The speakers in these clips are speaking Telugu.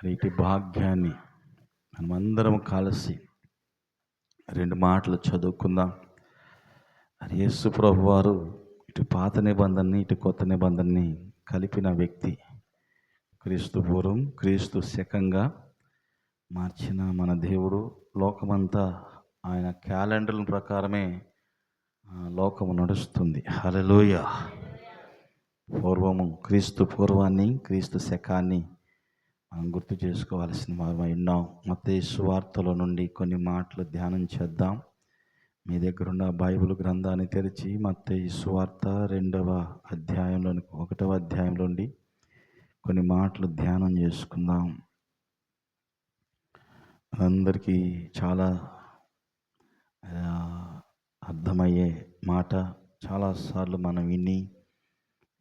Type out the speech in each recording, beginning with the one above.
ఇటు భాగ్యాన్ని మనమందరం కలిసి రెండు మాటలు చదువుకుందాం. యేసు ప్రభు వారు ఇటు పాత నిబంధనని ఇటు కొత్త నిబంధనని కలిపిన వ్యక్తి. క్రీస్తు పూర్వం క్రీస్తు శకంగా మార్చిన మన దేవుడు. లోకమంతా ఆయన క్యాలెండర్ల ప్రకారమే లోకము నడుస్తుంది. హల్లెలూయా. పూర్వము క్రీస్తు పూర్వాన్ని క్రీస్తు శకాన్ని మనం గుర్తు చేసుకోవాల్సిన వారమై ఉన్నాం. మత్తయి సువార్తలో నుండి కొన్ని మాటలు ధ్యానం చేద్దాం. మీ దగ్గర ఉన్న బైబిల్ గ్రంథాన్ని తెరిచి మత్తయి సువార్త 2వ అధ్యాయంలోని 1వ అధ్యాయంలో నుండి కొన్ని మాటలు ధ్యానం చేసుకుందాం. అందరికీ చాలా అర్థమయ్యే మాట. చాలాసార్లు మనం విని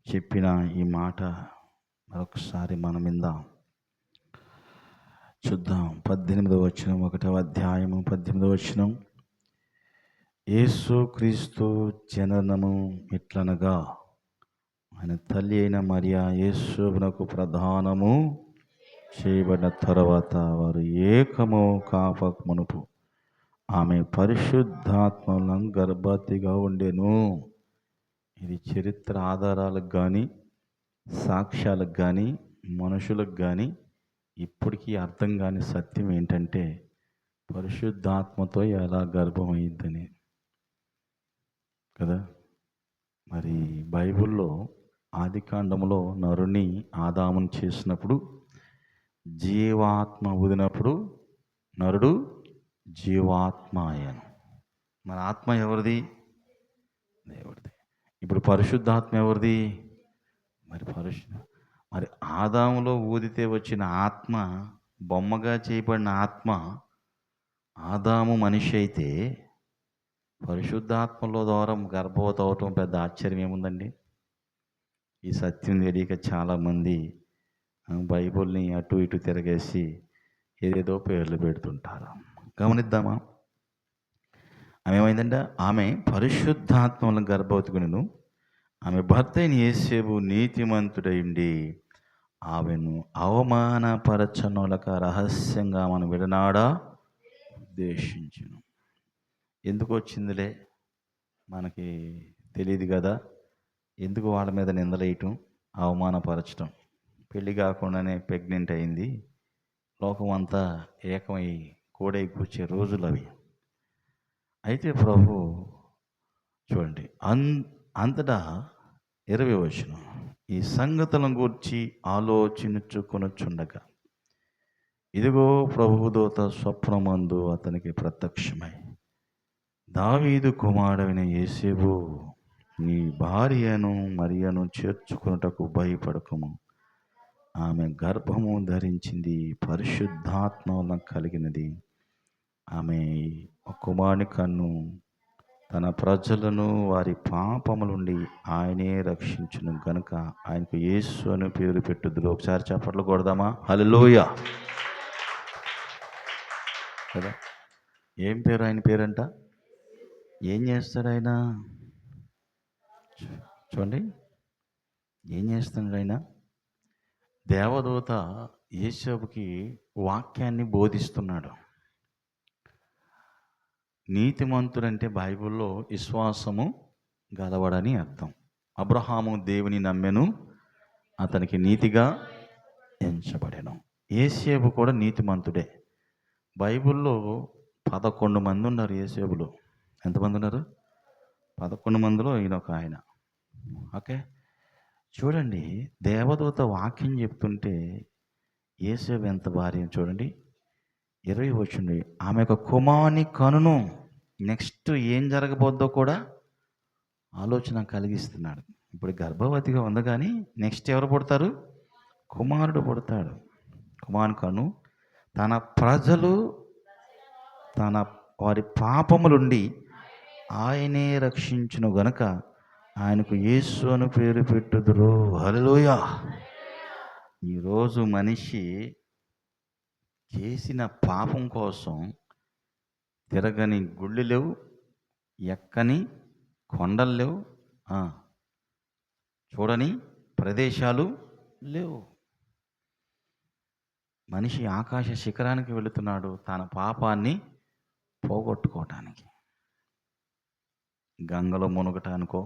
చెప్పిన ఈ మాట మరొకసారి మనం విందాం. చూద్దాం. 18వ వచనం, 1వ అధ్యాయము 18వ వచనం. యేసు క్రీస్తు జననము ఇట్లనగా, ఆయన తల్లి అయిన మరియా యేసునకు ప్రధానము చేయబడిన తర్వాత వారు ఏకము కాపక మునుపు ఆమె పరిశుద్ధాత్మలను గర్భవతిగా ఉండెను. ఇది చరిత్ర ఆధారాలకు కానీ సాక్ష్యాలకు కానీ మనుషులకు కానీ ఇప్పటికీ అర్థం కాని సత్యం ఏంటంటే పరిశుద్ధాత్మతో ఎలా గర్భం అయ్యిద్దని కదా. మరి బైబిల్లో ఆదికాండంలో నరుని ఆదామును చేసినప్పుడు జీవాత్మ ఊదినప్పుడు నరుడు జీవాత్మ అయ్యాను. మరి ఆత్మ ఎవరిది? దేవుడిది. ఇప్పుడు పరిశుద్ధాత్మ ఎవరిది? మరి ఆదాములో ఊదితే వచ్చిన ఆత్మ, బొమ్మగా చేయబడిన ఆత్మ ఆదాము మనిషి అయితే పరిశుద్ధాత్మలో ద్వారా గర్భవతి అవటం పెద్ద ఆశ్చర్యం ఏముందండి? ఈ సత్యం తెలియక చాలామంది బైబిల్ని అటు ఇటు తిరగేసి ఏదేదో పేర్లు పెడుతుంటారు. గమనిద్దామా? ఆమె ఏమైందంటే ఆమె పరిశుద్ధాత్మలను గర్భవతికును. ఆమె భర్త అయిన యేసేపు నీతిమంతుడైండి ఆమెను అవమానపరచనులక రహస్యంగా మనం విడనాడా ఉద్దేశించును. ఎందుకు వచ్చిందిలే మనకి తెలియదు కదా. ఎందుకు వాళ్ళ మీద నిందలేయటం, అవమానపరచటం? పెళ్ళి కాకుండానే ప్రెగ్నెంట్ అయింది. లోకం అంతా ఏకమై కూడై కూర్చే రోజులు అవి. అయితే ప్రభు చూడండి, అంతటా 20వ వచనం, ఈ సంగతులను గూర్చి ఆలోచించుకొనుచుండగా ఇదిగో ప్రభువు దూత స్వప్నమందు అతనికి ప్రత్యక్షమై, దావీదు కుమారుడైన యేసేపు, నీ భార్యను మరియను చేర్చుకొనుటకు భయపడకము. ఆమె గర్భము ధరించింది, పరిశుద్ధాత్మ వలన కలిగినది. ఆమె కుమారుని కన్ను. తన ప్రజలను వారి పాపముల నుండి ఆయనే రక్షించును గనుక ఆయనకు యేసు అని పేరు పెట్టుదురు. ఒకసారి చప్పట్లు కొడదామా? హల్లెలూయా కదా. ఏం పేరు ఆయన పేరంట? ఏం చేస్తాడు ఆయన? చూడండి, ఏం చేస్తున్నాడు ఆయన? దేవదూత యేసేపుకి వాక్యాన్ని బోధిస్తున్నాడు. నీతిమంతుడంటే బైబిల్లో విశ్వాసము గలవాడని అర్థం. అబ్రహాము దేవుని నమ్మెను, అతనికి నీతిగా ఎంచబడెను. యేసేపు కూడా నీతిమంతుడే. బైబిల్లో 11 మంది ఉన్నారు యేసేపులో. ఎంతమంది ఉన్నారు? 11 మందిలో ఈయన ఒక ఆయన. ఓకే, చూడండి, దేవదూత వాక్యం చెప్తుంటే యేసేపు ఎంత భార్య చూడండి. 20 వచ్చింది, ఆమె ఒక కుమారుని కనును. నెక్స్ట్ ఏం జరగబోద్దో కూడా ఆలోచన కలిగిస్తున్నాడు. ఇప్పుడు గర్భవతిగా ఉంది, కానీ నెక్స్ట్ ఎవరు పుడతారు? కుమారుడు పుడతాడు. కుమారుని కను. తన ప్రజలు తన వారి పాపములుండి ఆయనే రక్షించును గనుక ఆయనకు యేసు అని పేరు పెట్టుదురు. హల్లెలూయా. ఈరోజు మనిషి చేసిన పాపం కోసం తిరగని గుళ్ళు లేవు, ఎక్కని కొండలు లేవు, చూడని ప్రదేశాలు లేవు. మనిషి ఆకాశ శిఖరానికి వెళుతున్నాడు తన పాపాన్ని పోగొట్టుకోవటానికి. గంగలో మునగటానికో,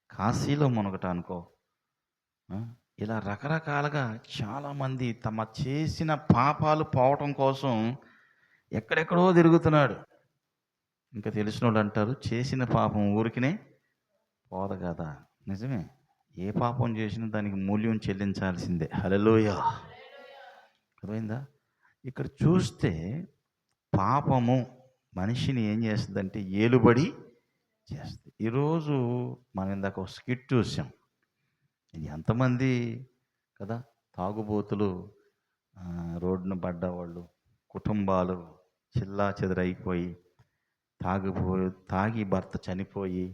కాశీలో మునగటానికో, ఇలా రకరకాలుగా చాలామంది తమ చేసిన పాపాలు పోవటం కోసం ఎక్కడెక్కడో తిరుగుతున్నాడు. ఇంకా తెలిసిన వాళ్ళు అంటారు, చేసిన పాపం ఊరికినే పోదు కదా. నిజమే, ఏ పాపం చేసినా దానికి మూల్యం చెల్లించాల్సిందే. హల్లెలూయా. అర్థమైందా? ఇక్కడ చూస్తే పాపము మనిషిని ఏం చేస్తుందంటే ఏలుబడి చేస్తుంది. ఈరోజు మనం ఇందాక ఒక స్కిట్ చూసాం. ఎంతమంది కదా తాగుబోతులు, రోడ్డున పడ్డవాళ్ళు, కుటుంబాలు చిల్లా చెదరైపోయి, తాగి భర్త చనిపోయి,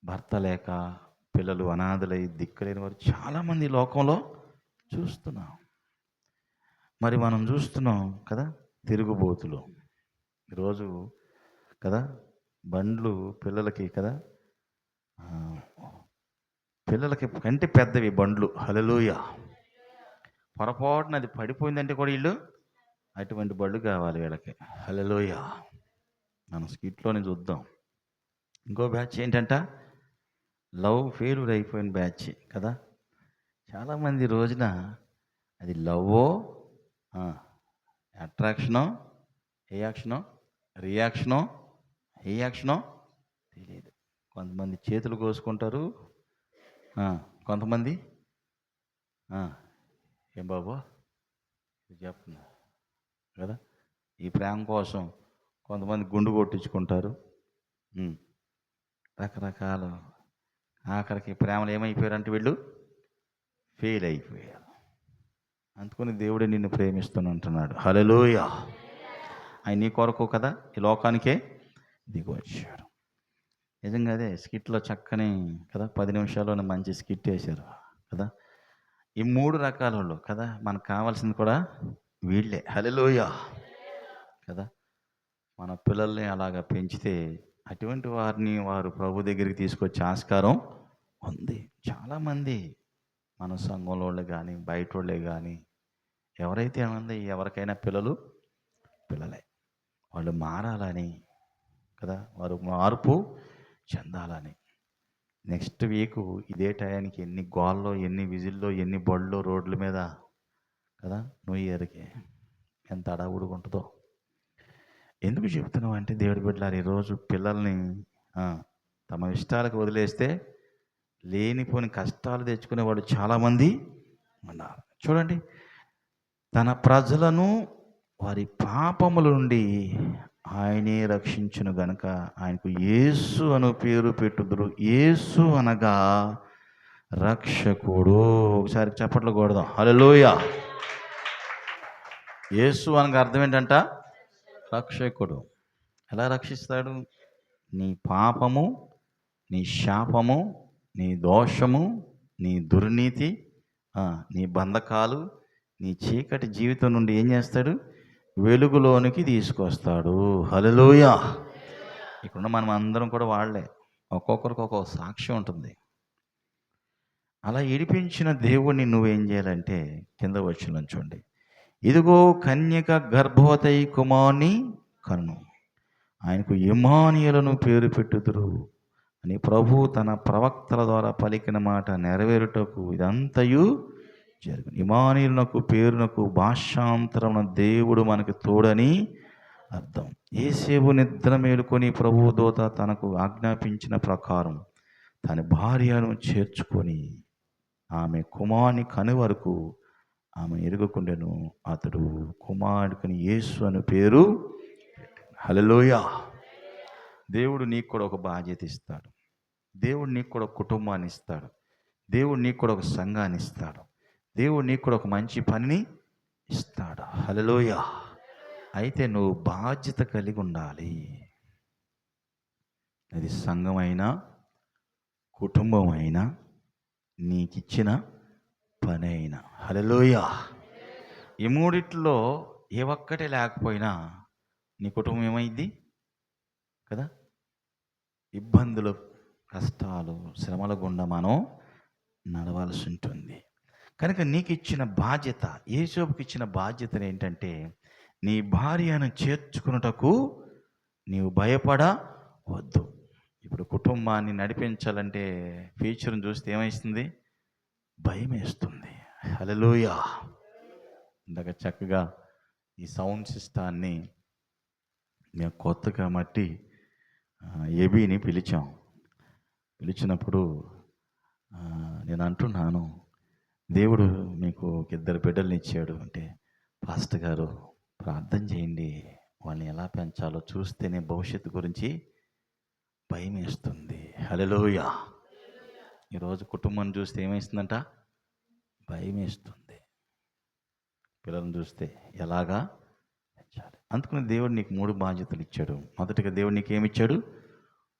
భర్త లేక పిల్లలు అనాథలై దిక్కులేని వారు చాలామంది లోకంలో చూస్తున్నాం. మరి మనం చూస్తున్నాం కదా తిరుగుబోతులు ఈరోజు కదా, బండ్లు పిల్లలకి కదా, పిల్లలకి కంటే పెద్దవి బండ్లు. హల్లెలూయా. పొరపాటున అది పడిపోయిందంటే కూడా వీళ్ళు అటువంటి బళ్ళు కావాలి వీళ్ళకి. హల్లెలూయా. మనం స్కిట్లోనే చూద్దాం. ఇంకో బ్యాచ్ ఏంటంట, లవ్ ఫెయిల్యూర్ అయిపోయిన బ్యాచ్ కదా. చాలామంది రోజున అది లవ్వో, అట్రాక్షనో, రియాక్షనో తెలియదు. కొంతమంది చేతులు కోసుకుంటారు, కొంతమంది ఏం బాబు చెప్తున్నా కదా, ఈ ప్రేమ కోసం కొంతమంది గుండు కొట్టించుకుంటారు. రకరకాలు. ఆఖరికి ప్రేమలు ఏమైపోయారంటే వీళ్ళు ఫెయిల్ అయిపోయారు. అందుకని దేవుడే నిన్ను ప్రేమిస్తున్నంటున్నాడు. హల్లెలూయా. ఆయన నీ కొరకు కదా ఈ లోకానికే దిగి వచ్చాడు. నిజంగా అదే స్కిట్లో చక్కని కదా 10 నిమిషాల్లోనే మంచి స్కిట్ వేశారు కదా. ఈ 3 రకాల వాళ్ళు కదా, మనకు కావాల్సింది కూడా వీళ్ళే. హల్లెలూయా కదా. మన పిల్లల్ని అలాగా పెంచితే అటువంటి వారిని వారు ప్రభు దగ్గరికి తీసుకొచ్చే ఆస్కారం ఉంది. చాలామంది మన సంఘంలో వాళ్ళు కానీ బయట వాళ్ళే కానీ ఎవరైతే ఏమంది ఎవరికైనా పిల్లలే వాళ్ళు మారాలని కదా, వారు మార్పు చెందాలని. నెక్స్ట్ వీక్ ఇదే టయానికి ఎన్ని గోల్లో, ఎన్ని విజిల్లో, ఎన్ని బళ్ళు రోడ్ల మీద కదా, న్యూ ఇయర్కి ఎంత అడావుడిగా ఉంటుందో. ఎందుకు చెప్తున్నావు అంటే దేవుడి బిడ్డలారు ఈరోజు పిల్లల్ని తమ ఇష్టాలకు వదిలేస్తే లేనిపోని కష్టాలు తెచ్చుకునే వాళ్ళు చాలామంది ఉన్నారు. చూడండి, తన ప్రజలను వారి పాపముల నుండి ఆయనే రక్షించును గనుక ఆయనకు యేసు అను పేరు పెట్టుదురు. యేసు అనగా రక్షకుడు. ఒకసారి చప్పట్లు కొడదాం. హల్లెలూయా. యేసు అనగా అర్థం ఏంటంట, రక్షకుడు. ఎలా రక్షిస్తాడు? నీ పాపము, నీ శాపము, నీ దోషము, నీ దుర్నీతి, నీ బంధకాలు, నీ చీకటి జీవితం నుండి ఏం చేస్తాడు? వెలుగులోనికి తీసుకొస్తాడు. హల్లెలూయా. ఇక్కడ మనం అందరం కూడా వాళ్ళే. ఒక్కొక్కరికి ఒక్కొక్క సాక్ష్యం ఉంటుంది. అలా ఏడిపించిన దేవుణ్ణి నువ్వేం చేయాలంటే కింద వచనం చూడండి. ఇదిగో కన్యక గర్భవతి కుమారుని కన్ను, ఆయనకు ఇమ్మానుయేలును పేరు పెట్టుదురు అని ప్రభు తన ప్రవక్తల ద్వారా పలికిన మాట నెరవేరుటకు ఇదంతయు జరుగును. ఇమ్మానుయేలునకు పేరునకు భాషాంతరమున దేవుడు మనకు తోడని అర్థం. యేసేపు నిద్ర మేలుకొని ప్రభువు దూత తనకు ఆజ్ఞాపించిన ప్రకారం తన భార్యను చేర్చుకొని ఆమె కుమారుని కను వరకు ఆమె ఎరుగకుండాను. అతడు కుమారుడికి యేసు అని పేరు. హల్లెలూయా. దేవుడు నీకు కూడా ఒక బాధ్యత ఇస్తాడు. దేవుడు నీకు కూడా ఒక కుటుంబాన్ని ఇస్తాడు. దేవుడు నీకు కూడా ఒక సంఘాన్ని ఇస్తాడు. దేవుడు నీకు కూడా ఒక మంచి పనిని ఇస్తాడు. హల్లెలూయా. అయితే నువ్వు బాధ్యత కలిగి ఉండాలి. అది సంఘమైనా కుటుంబం అయినా నీకిచ్చిన పని అయినా. హల్లెలూయా. ఈ మూడిట్లో ఏ ఒక్కటి లేకపోయినా నీ కుటుంబం ఏమైంది కదా, ఇబ్బందులు, కష్టాలు, శ్రమల గుండా మనం నడవాల్సి ఉంటుంది. కనుక నీకు ఇచ్చిన బాధ్యత, యేసోపుకి ఇచ్చిన బాధ్యత ఏంటంటే, నీ భార్యను చేర్చుకున్నటకు నీవు భయపడవద్దు. ఇప్పుడు కుటుంబాన్ని నడిపించాలంటే ఫ్యూచర్ని చూస్తే ఏమేస్తుంది? భయం వేస్తుంది. హల్లెలూయా. ఇందాక చక్కగా ఈ సౌండ్ సిస్టాన్ని మేము కొత్తగా మట్టి ఏబీని పిలిచినప్పుడు నేను అంటున్నాను, దేవుడు మీకు ఒక 2 బిడ్డల్ని ఇచ్చాడు అంటే, పాస్టర్ గారు ప్రార్థన చేయండి, వాళ్ళని ఎలా పెంచాలో చూస్తేనే భవిష్యత్తు గురించి భయం వేస్తుంది. హల్లెలూయా. ఈరోజు కుటుంబం చూస్తే ఏమేస్తుందంట? భయం వేస్తుంది. పిల్లలను చూస్తే ఎలాగా పెంచాలి. అందుకని దేవుడు నీకు 3 బాధ్యతలు ఇచ్చాడు. మొదటిగా దేవుడు నీకేమిచ్చాడు?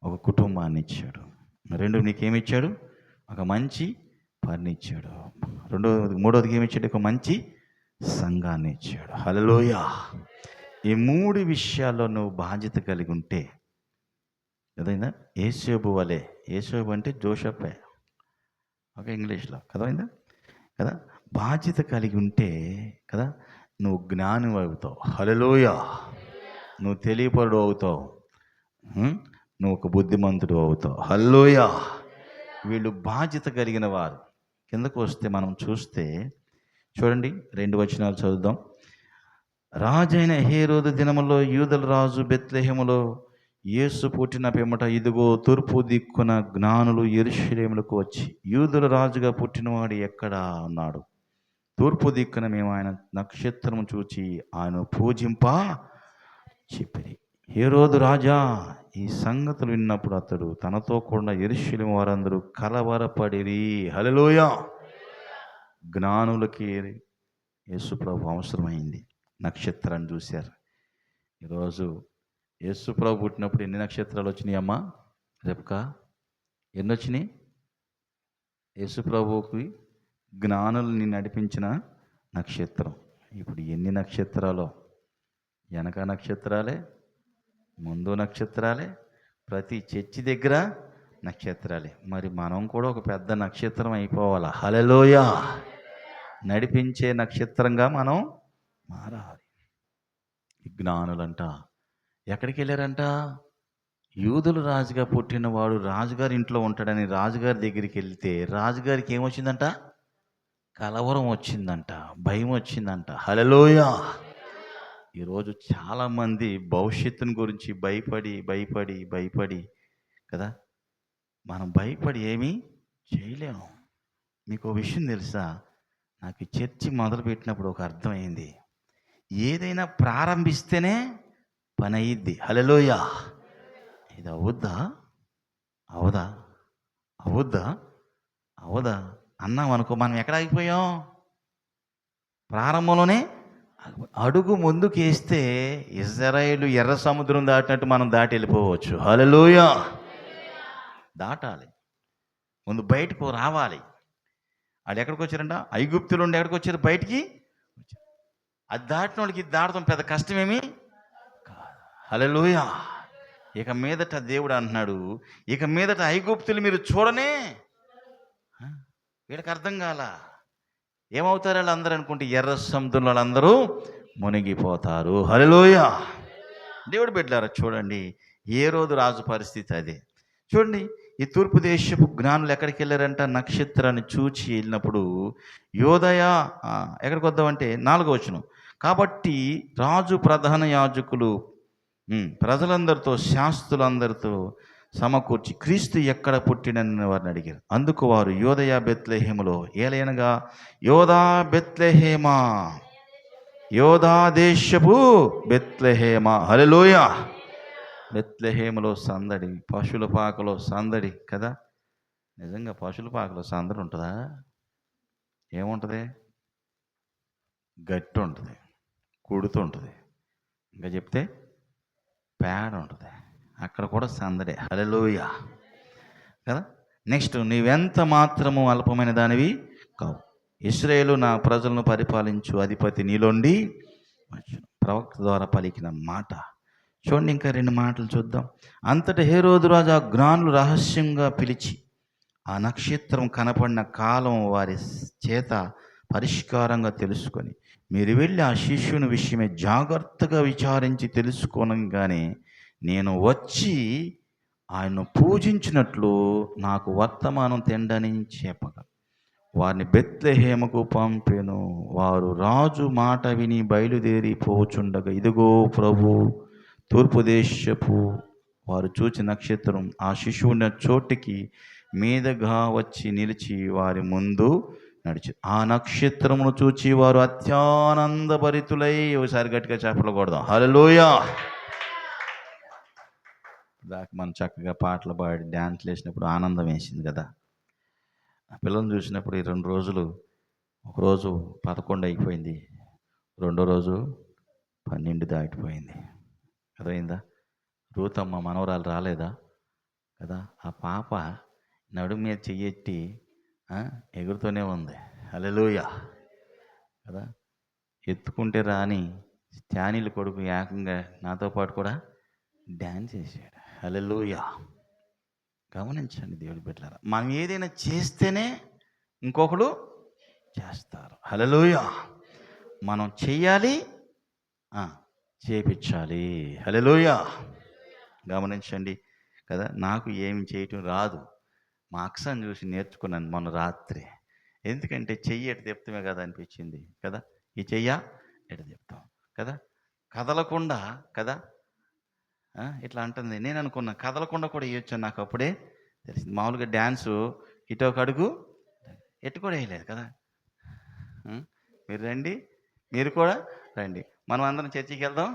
ఒక కుటుంబాన్ని ఇచ్చాడు. 2 నీకేమిచ్చాడు? ఒక మంచి పని ఇచ్చాడు. మూడవదిగా ఏమిచ్చాడు? ఒక మంచి సంఘాన్ని ఇచ్చాడు. హల్లెలూయా. ఈ 3 విషయాల్లో నువ్వు బాధ్యత కలిగి ఉంటే, కదైందా? యేసోబు వలె. యేసోబు అంటే జోసెఫే, ఓకే, ఇంగ్లీష్లో కదైందా కదా. బాధ్యత కలిగి ఉంటే కదా నువ్వు జ్ఞానం అవుతావు. హల్లెలూయా. నువ్వు తెలియపరుడు అవుతావు. నువ్వు ఒక బుద్ధిమంతుడు అవుతావు. హల్లెలూయా. వీళ్ళు బాధ్యత కలిగిన వారు. కిందకు వస్తే మనం చూస్తే చూడండి, 2 వచనాలు చదువుదాం. రాజైన హేరోదు దినములో యూదుల రాజు బెత్లెహేములో యేసు పుట్టిన పిమ్మట, ఇదిగో తూర్పు దిక్కున జ్ఞానులు యెరూషలేములకు వచ్చి, యూదుల రాజుగా పుట్టినవాడు ఎక్కడా అన్నాడు. తూర్పు దిక్కున మేము ఆయన నక్షత్రము చూచి ఆయన పూజింప చెప్పిరి. హేరోదు రాజా ఈ సంగతులు విన్నప్పుడు అతడు తనతో కూడిన యెరూషలేము వారందరూ కలవరపడిరి. హల్లెలూయా. జ్ఞానులకి యేసుప్రభు అవసరమైంది. నక్షత్రాన్ని చూశారు. ఈరోజు యేసుప్రభు పుట్టినప్పుడు ఎన్ని నక్షత్రాలు వచ్చినాయి అమ్మా? రెప్కా ఎన్ని వచ్చినాయి? యేసుప్రభుకి జ్ఞానుల్ని నడిపించిన నక్షత్రం. ఇప్పుడు ఎన్ని నక్షత్రాలు? వెనక నక్షత్రాలే, ముందు నక్షత్రాలే, ప్రతి చర్చి దగ్గర నక్షత్రాలే. మరి మనం కూడా ఒక పెద్ద నక్షత్రం అయిపోవాలా? హల్లెలూయా. నడిపించే నక్షత్రంగా మనం మారాలి. జ్ఞానులంట ఎక్కడికి వెళ్ళారంట? యూదులు రాజుగా పుట్టినవాడు రాజుగారి ఇంట్లో ఉంటాడని రాజుగారి దగ్గరికి వెళ్తే రాజుగారికి ఏమొచ్చిందంట? కలవరం వచ్చిందంట, భయం వచ్చిందంట. హల్లెలూయా. ఈరోజు చాలామంది భవిష్యత్తుని గురించి భయపడి కదా, మనం భయపడి ఏమీ చేయలేము. మీకు ఒక విషయం తెలుసా? నాకు చర్చి మొదలుపెట్టినప్పుడు ఒక అర్థమైంది, ఏదైనా ప్రారంభిస్తేనే పని అయ్యిద్ది. హల్లెలూయా. ఇది అవుద్దా అవదా అన్నాం అనుకో, మనం ఎక్కడ ఆగిపోయాం? ప్రారంభంలోనే. అడుగు ముందుకు వేస్తే ఇజ్రాయేలు ఎర్ర సముద్రం దాటినట్టు మనం దాటి వెళ్ళిపోవచ్చు. హల్లెలూయా. దాటాలి, ముందు బయటకు రావాలి. వాళ్ళు ఎక్కడికి వచ్చారంట? ఐగుప్తుల నుండి ఎక్కడికి వచ్చారు? బయటికి. అది దాటిన వాళ్ళకి ఇది దాటడం పెద్ద కష్టమేమి కాదు. హల్లెలూయా. ఇక మీదట దేవుడు అంటున్నాడు, ఇక మీదట ఐగుప్తులు మీరు చూడనే. వీళ్ళకి అర్థం కాల. ఏమవుతారు వాళ్ళందరూ అనుకుంటే, ఎర్ర సముద్రంలో వాళ్ళందరూ మునిగిపోతారు. హల్లెలూయా. దేవుడు బిడ్డలారా చూడండి, ఏ రోజు రాజు పరిస్థితి అదే. చూడండి, ఈ తూర్పు దేశపు జ్ఞానులు ఎక్కడికి వెళ్ళారంట? నక్షత్రాన్ని చూచి వెళ్ళినప్పుడు యోదయ ఎక్కడికి వద్దామంటే 4వ వచనం. కాబట్టి రాజు ప్రధాన యాజకులు ప్రజలందరితో శాస్త్రులందరితో సమకూర్చి క్రీస్తు ఎక్కడ పుట్టినని వారిని అడిగారు. అందుకు వారు యోదయ బెత్లెహేములో, ఏలైనగా యోదా బెత్లెహేమా, యోదా దేశపు బెత్లెహేమా. హల్లెలూయా. బెత్లెహేములో సందడి, పశువుల పాకలో సందడి కదా. నిజంగా పశువుల పాకలో సందడి ఉంటుందా? ఏముంటుంది? గట్టి ఉంటుంది, కుడుతుంటుంది, ఇంకా చెప్తే పేడ ఉంటుంది. అక్కడ కూడా సందడే. హల్లెలూయా కదా. నెక్స్ట్, నీవెంత మాత్రము అల్పమైన దానివి కావు, ఇశ్రాయేలు నా ప్రజలను పరిపాలించు అధిపతి నీలోండి వచ్చును. ప్రవక్త ద్వారా పలికిన మాట. చూడండి, ఇంకా 2 మాటలు చూద్దాం. అంతటా హేరోదు రాజు ఆ జ్ఞానులు రహస్యంగా పిలిచి ఆ నక్షత్రం కనపడిన కాలం వారి చేత పరిష్కారంగా తెలుసుకొని మీరు వెళ్ళి ఆ శిష్యుని విషయమే జాగ్రత్తగా విచారించి తెలుసుకోనగానే నేను వచ్చి ఆయన్ను పూజించినట్లు నాకు వర్తమానం తెండని చెప్పగా వారిని బెత్లెహేముకు పంపెను. వారు రాజు మాట విని బయలుదేరి పోచుండగా ఇదిగో ప్రభు తూర్పు దేశపు వారు చూచి నక్షత్రం ఆ శిశువున్న చోటికి మీదగా వచ్చి నిలిచి వారి ముందు నడిచి ఆ నక్షత్రమును చూచి వారు అత్యానందభరితులై, ఒకసారి గట్టిగా చెప్పలు కొడదాం హల్లెలూయా. దాకా మనం చక్కగా పాటలు పాడి డ్యాన్స్లు వేసినప్పుడు ఆనందం వేసింది కదా. ఆ పిల్లల్ని చూసినప్పుడు ఈ 2 రోజులు, ఒకరోజు 11 అయిపోయింది, రెండో రోజు 12 దాటిపోయింది. అర్థమైందా? రూతమ్మ మనవరాలు రాలేదా కదా, ఆ పాప నడుము మీద చెయ్యెట్టి ఎగురుతూనే ఉంది హల్లెలూయా కదా. ఎత్తుకుంటే రాని స్టానీలు కొడుకు ఏకంగా నాతో పాటు కూడా డ్యాన్స్ చేశాడు హల్లెలూయా. గమనించండి దేవుడి బిడ్డలారా, మనం ఏదైనా చేస్తేనే ఇంకొకరు చేస్తారు హల్లెలూయా. మనం చెయ్యాలి, చేపించాలి హల్లెలూయా. గమనించండి కదా. నాకు ఏమి చేయటం రాదు, మా అక్కని చూసి నేర్చుకున్నాను మొన్న రాత్రి. ఎందుకంటే చెయ్యి ఎటు చెప్తామే కదా అనిపించింది కదా. ఈ చెయ్య ఎటు చెప్తాం కదా, కదలకుండా కదా. ఇట్లా అంటుంది. నేను అనుకున్నా కదలకుండా కూడా వేయొచ్చు, నాకు అప్పుడే తెలిసింది. మామూలుగా డ్యాన్సు ఇటు ఒక అడుగు ఎటు కూడా వేయలేదు కదా. మీరు రండి, మీరు కూడా రండి, మనం అందరం చర్చికి వెళ్దాం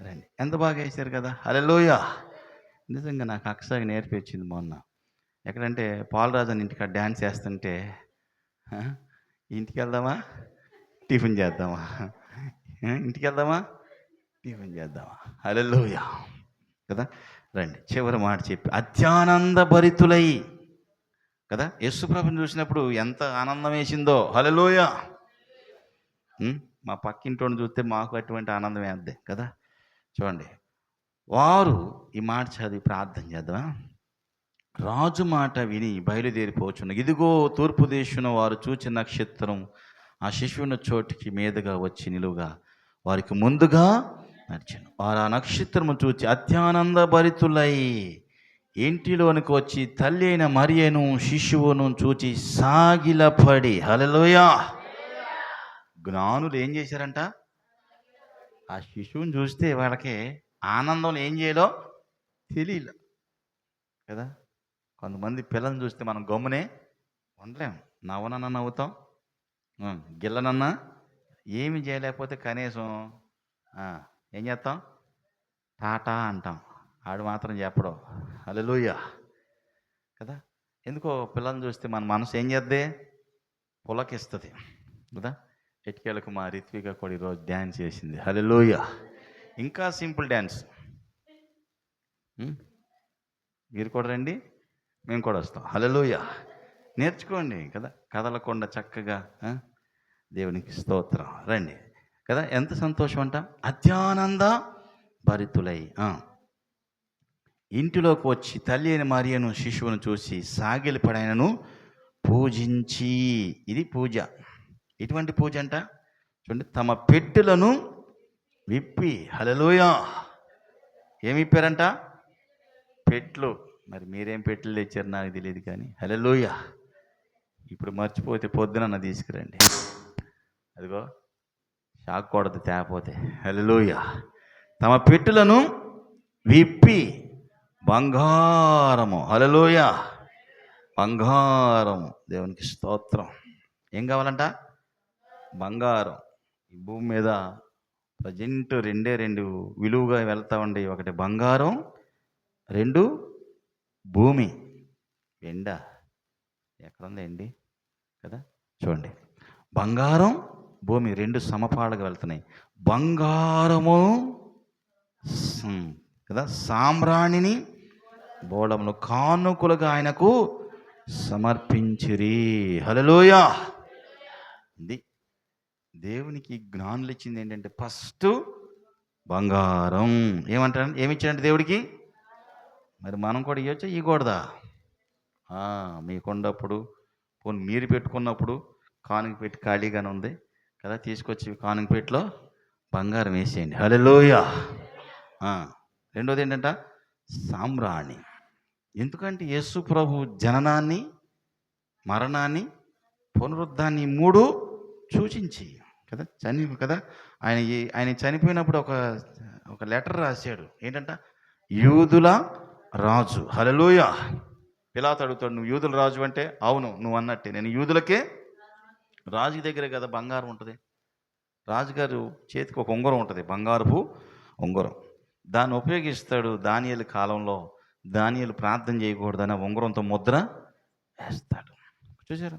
రండి. ఎంత బాగా వేశారు కదా హల్లెలూయా. నిజంగా నాకు అక్కసాగి నేర్పించింది మొన్న. ఎక్కడంటే పాలరాజన్ ఇంటికాడ డ్యాన్స్ చేస్తుంటే ఇంటికి వెళ్దామా టిఫిన్ చేద్దామా, ఇంటికి వెళ్దామా టిఫిన్ చేద్దామా హల్లెలూయా కదా. రండి, చివరి మాట చెప్పి అత్యానంద భరితులై కదా. యేసుప్రభుని చూసినప్పుడు ఎంత ఆనందం వేసిందో హల్లెలూయా. మా పక్కింటోని చూస్తే మాకు అటువంటి ఆనందం వేద్దే కదా. చూడండి, వారు ఈ మాట చదివి ప్రార్థన చేద్దామా. రాజు మాట విని బయలుదేరిపోచున్న ఇదిగో తూర్పు దేశున వారు చూచిన నక్షత్రం ఆ శిశువున్న చోటికి మీదుగా వచ్చి నిలువుగా వారికి ముందుగా నడిచాను. వారు ఆ నక్షత్రము చూచి అత్యానంద భరితులై ఇంటిలోనికి వచ్చి తల్లి అయిన మరియను శిశువును చూచి సాగిలపడి హల్లెలూయా. జ్ఞానులు ఏం చేశారంట, ఆ శిశువుని చూస్తే వాళ్ళకి ఆనందంలో ఏం చేయాలో తెలియలే కదా. కొంతమంది పిల్లల్ని చూస్తే మనం గమ్మునే ఉండలేం, నవ్వనన్నా నవ్వుతాం, గిల్లనన్నా ఏమి చేయలేకపోతే కనీసం ఏం చేస్తాం, టాటా అంటాం. ఆడు మాత్రం చెప్పడం హల్లెలూయా కదా. ఎందుకో పిల్లల్ని చూస్తే మన మనసు ఏం చేద్దే, పులకిస్తుంది కదా. ఎట్కేళ్ళకు మా రిత్విక కూడా ఈరోజు డ్యాన్స్ చేసింది హల్లెలూయా. ఇంకా సింపుల్ డ్యాన్స్, మీరు కూడా రండి, మేము కూడా వస్తాం హల్లెలూయా. నేర్చుకోండి కదా, కదలకుండా చక్కగా. దేవునికి స్తోత్రం. రండి కదా. ఎంత సంతోషం అంట, అత్యానంద భరితులై ఇంటిలోకి వచ్చి తల్లి అయిన మరియను శిశువును చూసి సాగిలపడైనను పూజించి. ఇది పూజ. ఇటువంటి పూజ అంట చూడండి, తమ పెట్టెలను విప్పి హల్లెలూయా. ఏమి విప్పారంట, పెట్లు. మరి మీరేం పెట్టెలు తెచ్చారు నాకు తెలియదు కానీ హల్లెలూయా. ఇప్పుడు మర్చిపోతే పొద్దున తీసుకురండి, అదిగో షాక్ కూడదు తేపోతే హల్లెలూయా. తమ పెట్టెలను విప్పి బంగారము హల్లెలూయా, బంగారము. దేవునికి స్తోత్రం. ఏం కావాలంట, బంగారం. ఈ భూమి మీద ప్రజెంట్ రెండు విలువగా వెళ్తా ఉండే, ఒకటి బంగారం, 2 భూమి. ఎండ ఎక్కడుందండి కదా. చూడండి, బంగారం భూమి 2 సమపాలుగా వెళ్తున్నాయి. బంగారము కదా సామ్రాణిని బోళములు కానుకలుగా ఆయనకు సమర్పించిరి హల్లెలూయా. ఇది దేవునికి జ్ఞానులు ఇచ్చింది ఏంటంటే ఫస్ట్ బంగారం. ఏమంటారు, ఏమిచ్చారంటే దేవుడికి. మరి మనం కూడా ఇవ్వచ్చా, ఇవ్వకూడదా? మీకున్నప్పుడు పోనీ మీరు పెట్టుకున్నప్పుడు కానుక పెట్టి ఖాళీగానే ఉంది కదా, తీసుకొచ్చి కానుక పెట్టిలో బంగారం వేసేయండి. హల్లెలూయా. రెండోది ఏంటంట, సామ్రాణి. ఎందుకంటే యేసు ప్రభు జననాన్ని, మరణాన్ని, పునరుద్ధాన్ని మూడు సూచించి కదా కదా ఆయన చనిపోయినప్పుడు ఒక లెటర్ రాశాడు. ఏంటంట, యూదుల రాజు. హల్లెలూయా. పిలాతు అడుగుతాడు, నువ్వు యూదుల రాజు అంటే, అవును నువ్వు అన్నట్టే, నేను యూదులకే రాజు దగ్గరే కదా బంగారం ఉంటుంది. రాజుగారు చేతికి ఒక ఉంగరం ఉంటుంది, బంగారపు ఉంగరం. దాన్ని ఉపయోగిస్తాడు. దానియేలు కాలంలో దానియేలు ప్రార్థన చేయకూడదని ఉంగరంతో ముద్ర వేస్తాడు. చూసారు,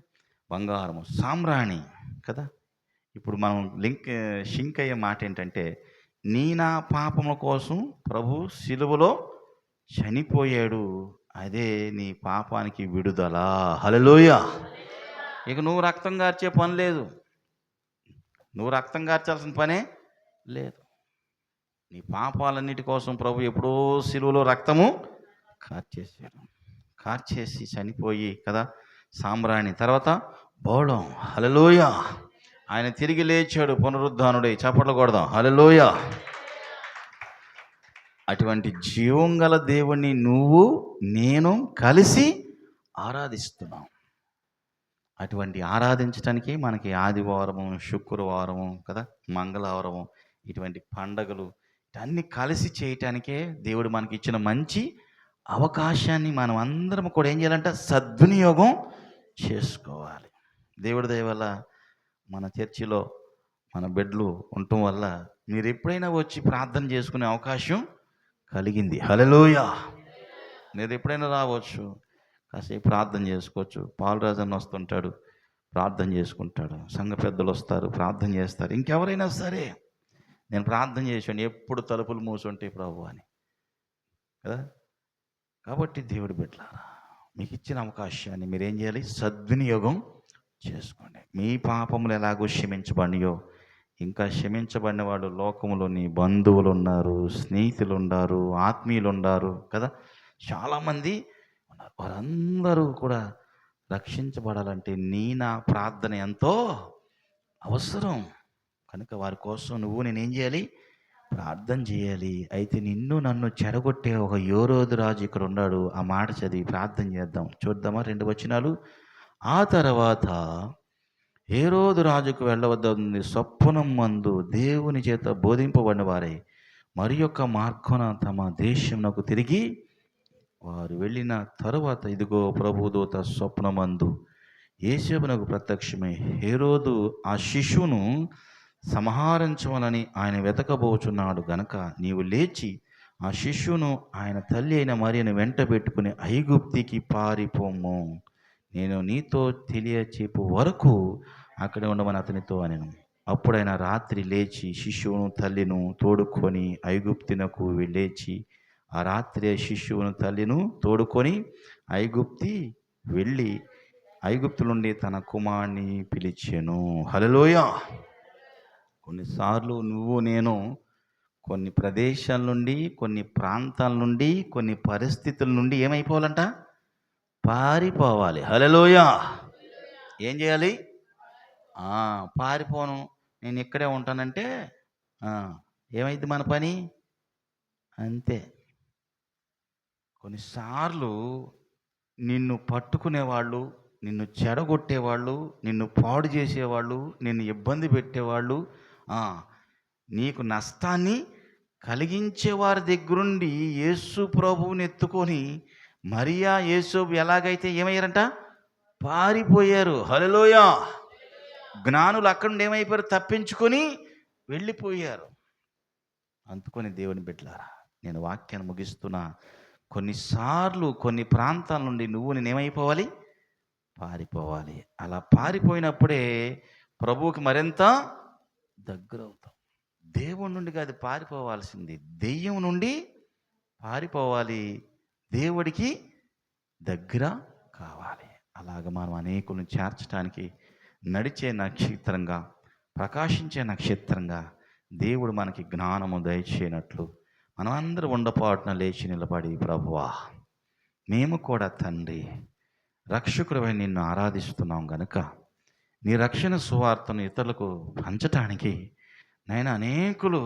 బంగారము సామ్రాణి కదా. ఇప్పుడు మనం షింక్ అయ్యే మాట ఏంటంటే, నా పాపముల కోసం ప్రభు సిలువలో చనిపోయాడు, అదే నీ పాపానికి విడుదల. హల్లెలూయా. ఇక నువ్వు రక్తం కార్చే పని లేదు, నువ్వు రక్తం కార్చాల్సిన పనే లేదు. నీ పాపాలన్నిటి కోసం ప్రభు ఎప్పుడో సిలువలో రక్తము కార్చేసి చనిపోయి కదా సామ్రాణి. తర్వాత బోళం. హల్లెలూయా. ఆయన తిరిగి లేచాడు పునరుద్ధానుడై. చప్పట్లు కొడదాం. హల్లెలూయా. అటువంటి జీవం గల దేవుణ్ణి నువ్వు నేను కలిసి ఆరాధిస్తున్నాం. అటువంటి ఆరాధించడానికి మనకి ఆదివారము, శుక్రవారము కదా, మంగళవారము, ఇటువంటి పండగలు అన్నీ కలిసి చేయటానికే దేవుడు మనకి ఇచ్చిన మంచి అవకాశాన్ని మనం అందరం కూడా ఏం చేయాలంటే సద్వినియోగం చేసుకోవాలి. దేవుడి దయ వల్ల మన చర్చిలో మన బెడ్లు ఉండటం వల్ల మీరు ఎప్పుడైనా వచ్చి ప్రార్థన చేసుకునే అవకాశం కలిగింది. హల్లెలూయా. మీరు ఎప్పుడైనా రావచ్చు, కాసేపు ప్రార్థన చేసుకోవచ్చు. పాలరాజన్న వస్తుంటాడు, ప్రార్థన చేసుకుంటాడు. సంఘ పెద్దలు వస్తారు, ప్రార్థన చేస్తారు. ఇంకెవరైనా సరే, నేను ప్రార్థన చేశాను, ఎప్పుడు తలుపులు మూసుంటాయి ప్రభు అని కదా. కాబట్టి దేవుడి బిడ్డలారా, మీకు ఇచ్చిన అవకాశాన్ని మీరేం చేయాలి, సద్వినియోగం చేసుకోండి. మీ పాపములు ఎలాగో క్షమించబడియో, ఇంకా క్షమించబడిన వాళ్ళు లోకములో నీ బంధువులు ఉన్నారు, స్నేహితులు ఉన్నారు, ఆత్మీయులు ఉన్నారు కదా, చాలామంది ఉన్నారు. వారందరూ కూడా రక్షించబడాలంటే నా ప్రార్థన ఎంతో అవసరం. కనుక వారి కోసం నేనేం చేయాలి, ప్రార్థన చేయాలి. అయితే నిన్ను నన్ను చెడగొట్టే ఒక యోరోదు రాజు ఇక్కడ ఉన్నాడు. ఆ మాట చదివి ప్రార్థన చేద్దాం. చూద్దామా 2 వచనాలు. ఆ తర్వాత హేరోదు రాజుకు వెళ్ళవద్ద స్వప్నం మందు దేవుని చేత బోధింపబడిన వారై మరి యొక్క మార్గమున తమ దేశమునకు తిరిగి వారు వెళ్ళిన తరువాత ఇదిగో ప్రభుదూత స్వప్నమందు యేసేపునకు ప్రత్యక్షమై, హేరోదు ఆ శిశువును సంహరించవలని ఆయన వెతకబోచున్నాడు గనక నీవు లేచి ఆ శిశువును ఆయన తల్లి అయిన మరియను వెంట పెట్టుకుని ఐగుప్తికి పారిపోము, నేను నీతో తెలియచేపు వరకు అక్కడే ఉండమని అతనితో అనెను. అప్పుడైనా రాత్రి లేచి శిశువును తల్లిను తోడుకొని ఐగుప్తినకు వెళ్ళేచి ఆ రాత్రి శిశువును తల్లిను తోడుకొని ఐగుప్తి వెళ్ళి ఐగుప్తు నుండి తన కుమారుని పిలిచెను. హల్లెలూయా. కొన్నిసార్లు నేను కొన్ని ప్రదేశాల నుండి, కొన్ని ప్రాంతాల నుండి, కొన్ని పరిస్థితుల నుండి ఏమైపోవాలంట, పారిపోవాలి. హల్లెలూయా. ఏం చేయాలి, పారిపోను, నేను ఇక్కడే ఉంటానంటే ఏమైంది మన పని, అంతే. కొన్నిసార్లు నిన్ను పట్టుకునేవాళ్ళు, నిన్ను చెడగొట్టేవాళ్ళు, నిన్ను పాడు చేసేవాళ్ళు, నిన్ను ఇబ్బంది పెట్టేవాళ్ళు, నీకు నష్టాన్ని కలిగించే వారి దగ్గరుండి యేసు ప్రభువుని ఎత్తుకొని మరియా యేసోబు ఎలాగైతే ఏమయ్యారంట, పారిపోయారు. హల్లెలూయా. జ్ఞానులు అక్కడ నుండి ఏమైపోయారు, తప్పించుకొని వెళ్ళిపోయారు. అందుకొని దేవుని బిడ్డలారా, నేను వాక్యాన్ని ముగిస్తున్నా. కొన్నిసార్లు కొన్ని ప్రాంతాల నుండి నేనేమైపోవాలి, పారిపోవాలి. అలా పారిపోయినప్పుడే ప్రభువుకి మరింత దగ్గర అవుతాం. దేవుడి నుండి కాదు పారిపోవాల్సింది, దెయ్యం నుండి పారిపోవాలి, దేవుడికి దగ్గర కావాలి. అలాగ మనం అనేకులను చేర్చడానికి నడిచే నక్షత్రంగా, ప్రకాశించే నక్షత్రంగా దేవుడు మనకి జ్ఞానము దయచేయనట్లు మనమందరూ ఉండపాటున లేచి నిలబడి, ప్రభువా మేము కూడా తండ్రి రక్షకుడివై నిన్ను ఆరాధిస్తున్నాం గనుక నీ రక్షణ సువార్తను ఇతరులకు పంచటానికి నాయన అనేకులు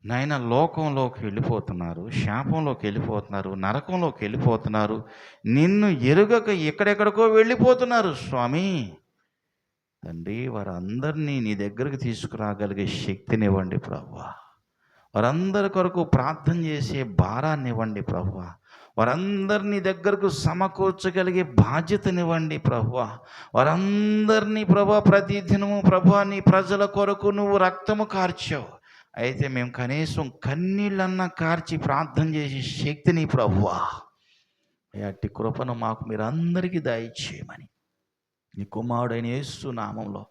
నాయన లోకంలోకి వెళ్ళిపోతున్నారు, శాపంలోకి వెళ్ళిపోతున్నారు, నరకంలోకి వెళ్ళిపోతున్నారు, నిన్ను ఎరుగక ఎక్కడెక్కడికో వెళ్ళిపోతున్నారు స్వామి. తండ్రి, వారందరినీ నీ దగ్గరికి తీసుకురాగలిగే శక్తినివ్వండి ప్రభువా. వారందరి కొరకు ప్రార్థన చేసే భారాన్ని ఇవ్వండి ప్రభువా. వారందరినీ దగ్గరకు సమకూర్చగలిగే బాధ్యతనివ్వండి ప్రభువా. వారందరినీ ప్రభువా, ప్రతిదినము ప్రభువా నీ ప్రజల కొరకు నువ్వు రక్తము కార్చావు. అయితే మేము కనీసం కన్నీళ్ళన్నా కార్చి ప్రార్థన చేసే శక్తిని ప్రభువా, అట్టి కృపను మాకు మీరు అందరికీ దయచేయమని నీ కుమారుడైన యేసు నామంలో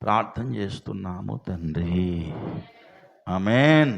ప్రార్థన చేస్తున్నాము తండ్రి. ఆమేన్.